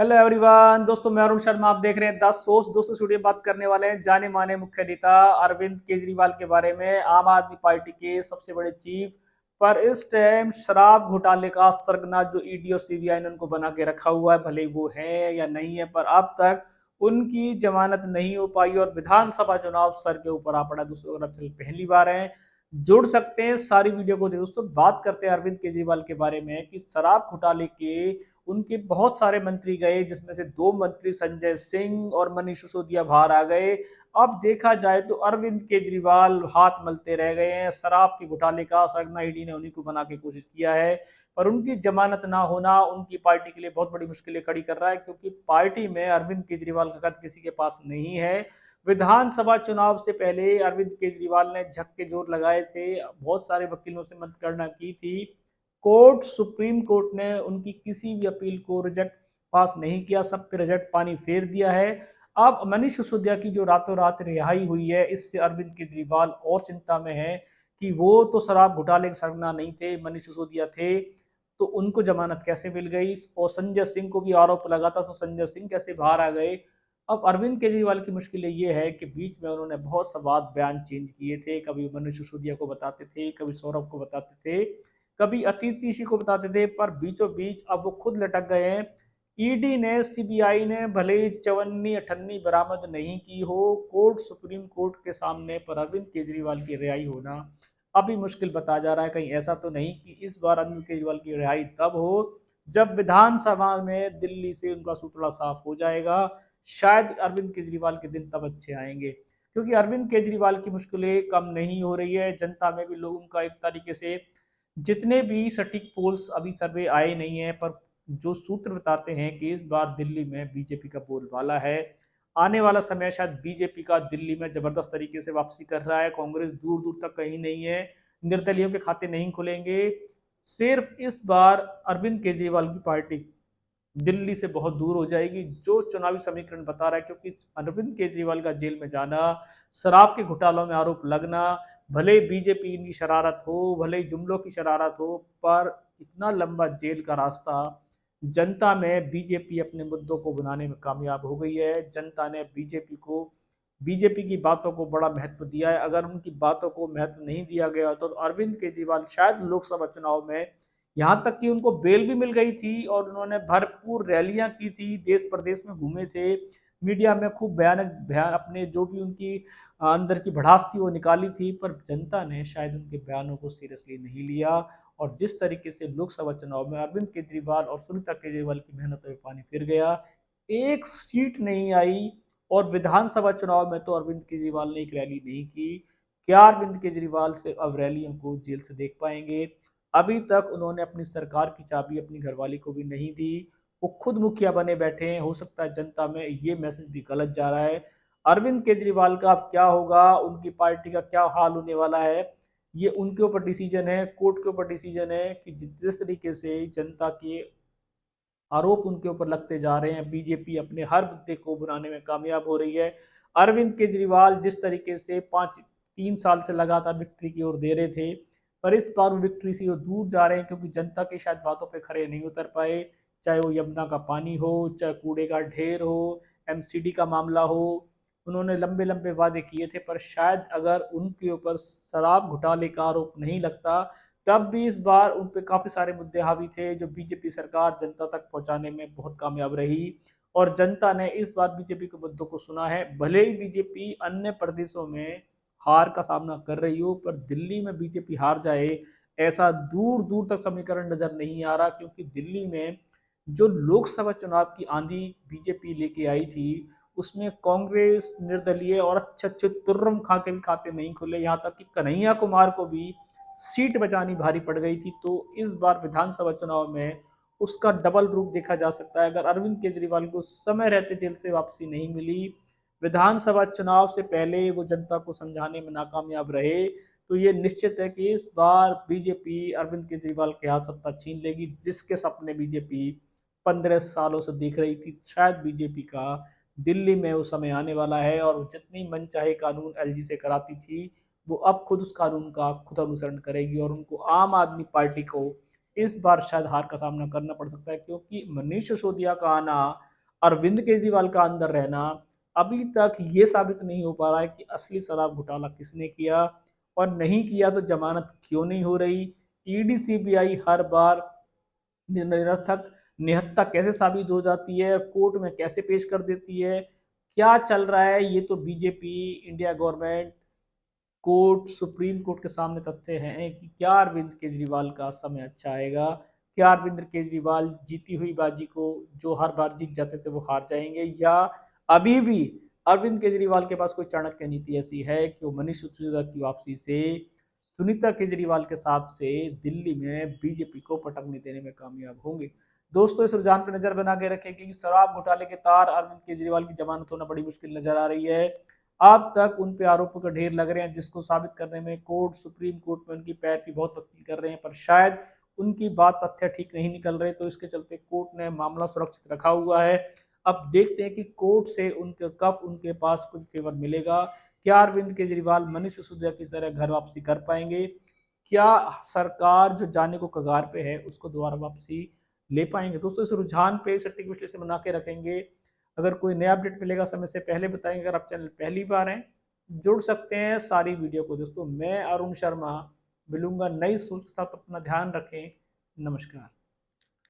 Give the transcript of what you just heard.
Hello everyone दोस्तों, मैं अरुण शर्मा। आप देख रहे हैं 10 सोच। दोस्तों स्टूडियो में बात करने वाले हैं जाने माने मुख्य नेता अरविंद केजरीवाल के बारे में, आम आदमी पार्टी के सबसे बड़े चीफ। पर इस टाइम शराब घोटाले का सरगना जो ईडी और सीबीआई ने उनको बना के रखा हुआ है, भले वो है या नहीं है, पर अब तक उनकी जमानत नहीं हो पाई और विधानसभा चुनाव सर के ऊपर आ पड़ा। दोस्तों अगर आप चल पहली बार है, जुड़ सकते हैं सारी वीडियो को। दोस्तों बात करते हैं अरविंद केजरीवाल के बारे में कि शराब घोटाले के उनके बहुत सारे मंत्री गए, जिसमें से दो मंत्री संजय सिंह और मनीष सिसोदिया बाहर आ गए। अब देखा जाए तो अरविंद केजरीवाल हाथ मलते रह गए हैं। शराब के घोटाले का सरगना ईडी ने उन्हीं को बना के कोशिश किया है, पर उनकी जमानत ना होना उनकी पार्टी के लिए बहुत बड़ी मुश्किलें खड़ी कर रहा है, क्योंकि पार्टी में अरविंद केजरीवाल का कद किसी के पास नहीं है। विधानसभा चुनाव से पहले अरविंद केजरीवाल ने झक के जोर लगाए थे, बहुत सारे वकीलों से मतगणना की थी। सुप्रीम कोर्ट ने उनकी किसी भी अपील को रिजेक्ट पास नहीं किया, सब पे रिजेक्ट पानी फेर दिया है। अब मनीष सिसोदिया की जो रातों रात रिहाई हुई है, इससे अरविंद केजरीवाल और चिंता में है कि वो तो शराब घोटाले के सरगना नहीं थे, मनीष सिसोदिया थे, तो उनको जमानत कैसे मिल गई। और संजय सिंह को भी आरोप लगा था, तो संजय सिंह कैसे बाहर आ गए। अब अरविंद केजरीवाल की मुश्किल ये है कि बीच में उन्होंने बहुत सा बात बयान चेंज किए थे, कभी मनीष सिसोदिया को बताते थे, कभी सौरभ को बताते थे, कभी अतिथि ऋषि को बताते थे, पर बीचों बीच अब वो खुद लटक गए हैं। ईडी ने, सीबीआई ने भले ही चवन्नी अठन्नी बरामद नहीं की हो, सुप्रीम कोर्ट के सामने, पर अरविंद केजरीवाल की रिहाई होना अभी मुश्किल बताया जा रहा है। कहीं ऐसा तो नहीं कि इस बार अरविंद केजरीवाल की रिहाई तब हो जब विधानसभा में दिल्ली से उनका सूतड़ा साफ हो जाएगा। शायद अरविंद केजरीवाल के दिन तब अच्छे आएंगे, क्योंकि अरविंद केजरीवाल की मुश्किलें कम नहीं हो रही है। जनता में भी लोगों का एक तरीके से, जितने भी सटीक पोल्स अभी सर्वे आए नहीं है, पर जो सूत्र बताते हैं कि इस बार दिल्ली में बीजेपी का बोलबाला है। आने वाला समय शायद बीजेपी का दिल्ली में जबरदस्त तरीके से वापसी कर रहा है। कांग्रेस दूर दूर तक कहीं नहीं है, निर्दलीयों के खाते नहीं खुलेंगे। सिर्फ इस बार अरविंद केजरीवाल की पार्टी दिल्ली से बहुत दूर हो जाएगी, जो चुनावी समीकरण बता रहा है। क्योंकि अरविंद केजरीवाल का जेल में जाना, शराब के घोटालों में आरोप लगना, भले बीजेपी की शरारत हो, भले जुमलों की शरारत हो, पर इतना लंबा जेल का रास्ता, जनता में बीजेपी अपने मुद्दों को बनाने में कामयाब हो गई है। जनता ने बीजेपी की बातों को बड़ा महत्व दिया है। अगर उनकी बातों को महत्व नहीं दिया गया तो अरविंद केजरीवाल शायद लोकसभा चुनाव में, यहाँ तक कि उनको बेल भी मिल गई थी और उन्होंने भरपूर रैलियां की थी, देश प्रदेश में घूमे थे, मीडिया में खूब भयानक बयान, अपने जो भी उनकी अंदर की भड़ास थी वो निकाली थी, पर जनता ने शायद उनके बयानों को सीरियसली नहीं लिया। और जिस तरीके से लोकसभा चुनाव में अरविंद केजरीवाल और सुनीता केजरीवाल की मेहनत में पानी फिर गया, एक सीट नहीं आई। और विधानसभा चुनाव में तो अरविंद केजरीवाल ने एक रैली नहीं की। क्या अरविंद केजरीवाल से अब रैलियों को जेल से देख पाएंगे? अभी तक उन्होंने अपनी सरकार की चाबी अपनी घरवाली को भी नहीं दी, वो खुद मुखिया बने बैठे हैं। हो सकता है जनता में ये मैसेज भी गलत जा रहा है। अरविंद केजरीवाल का अब क्या होगा, उनकी पार्टी का क्या हाल होने वाला है, ये उनके ऊपर डिसीजन है, कोर्ट के ऊपर डिसीजन है कि जिस तरीके से जनता के आरोप उनके ऊपर लगते जा रहे हैं, बीजेपी अपने हर मुद्दे को बनाने में कामयाब हो रही है। अरविंद केजरीवाल जिस तरीके से 3 साल से लगातार विक्ट्री की ओर दे रहे थे, पर इस बार वो विक्ट्री से वो दूर जा रहे हैं, क्योंकि जनता के शायद बातों पे खरे नहीं उतर पाए। चाहे वो यमुना का पानी हो, चाहे कूड़े का ढेर हो, एमसीडी का मामला हो, उन्होंने लंबे लंबे वादे किए थे, पर शायद अगर उनके ऊपर शराब घोटाले का आरोप नहीं लगता, तब भी इस बार उन पे काफी सारे मुद्दे हावी थे, जो बीजेपी सरकार जनता तक पहुंचाने में बहुत कामयाब रही। और जनता ने इस बार बीजेपी के मुद्दों को सुना है। भले ही बीजेपी अन्य प्रदेशों में हार का सामना कर रही हो, पर दिल्ली में बीजेपी हार जाए, ऐसा दूर दूर तक समीकरण नजर नहीं आ रहा। क्योंकि दिल्ली में जो लोकसभा चुनाव की आंधी बीजेपी लेके आई थी, उसमें कांग्रेस, निर्दलीय और अच्छे अच्छे तुर्रम खा के भी खाते नहीं खुले, यहाँ तक कि कन्हैया कुमार को भी सीट बचानी भारी पड़ गई थी। तो इस बार विधानसभा चुनाव में उसका डबल रूप देखा जा सकता है। अगर अरविंद केजरीवाल को समय रहते जेल से वापसी नहीं मिली, विधानसभा चुनाव से पहले वो जनता को समझाने में नाकामयाब रहे, तो ये निश्चित है कि इस बार बीजेपी अरविंद केजरीवाल के हाथ सत्ता छीन लेगी। जिसके सपने बीजेपी 15 सालों से देख रही थी, शायद बीजेपी का दिल्ली में वो समय आने वाला है। और जितनी मनचाहे कानून एलजी से कराती थी, वो अब खुद उस कानून का खुद अनुसरण करेगी, और उनको आम आदमी पार्टी को इस बार शायद हार का सामना करना पड़ सकता है। क्योंकि मनीष सिसोदिया का आना अरविंद केजरीवाल का अंदर रहना अभी तक ये साबित नहीं हो पा रहा है कि असली शराब घोटाला किसने किया, और नहीं किया तो जमानत क्यों नहीं हो रही। ईडी सीबीआई हर बार निरर्थक निहत्ता कैसे साबित हो जाती है, कोर्ट में कैसे पेश कर देती है, क्या चल रहा है, ये तो BJP, India government, court, supreme court के सामने तथ्य हैं कि क्या अरविंद केजरीवाल का समय अच्छा आएगा, क्या अरविंद केजरीवाल जीती हुई बाजी को, जो हर बार जीत जाते थे, वो हार जाएंगे, या अभी भी अरविंद केजरीवाल के पास कोई चाणक्य नीति ऐसी है कि वो मनीष सिसोदिया की वापसी से सुनीता केजरीवाल के साथ से दिल्ली में बीजेपी को पटकने देने में कामयाब होंगे। दोस्तों, इस रुझान पर नजर बना के रखें कि शराब घोटाले के तार अरविंद केजरीवाल की जमानत होना बड़ी मुश्किल नजर आ रही है। अब तक उन पे आरोपों का ढेर लग रहे हैं, जिसको साबित करने में कोर्ट, सुप्रीम कोर्ट में उनकी पैर की बहुत वकील कर रहे हैं, पर शायद उनकी बात तथ्य ठीक नहीं निकल रहे, तो इसके चलते कोर्ट ने मामला सुरक्षित रखा हुआ है। अब देखते हैं कि कोर्ट से उनके कब उनके पास कुछ फेवर मिलेगा। क्या अरविंद केजरीवाल मनीष सिसोदिया की तरह घर वापसी कर पाएंगे? क्या सरकार जो जाने को कगार पे है उसको दोबारा वापसी ले पाएंगे? दोस्तों, इस रुझान पे सटीक विश्लेषण बना के रखेंगे। अगर कोई नया अपडेट मिलेगा समय से पहले बताएंगे। अगर आप चैनल पहली बार हैं, जुड़ सकते हैं सारी वीडियो को। दोस्तों, मैं अरुण शर्मा मिलूंगा नई सोच के साथ। अपना ध्यान रखें। नमस्कार।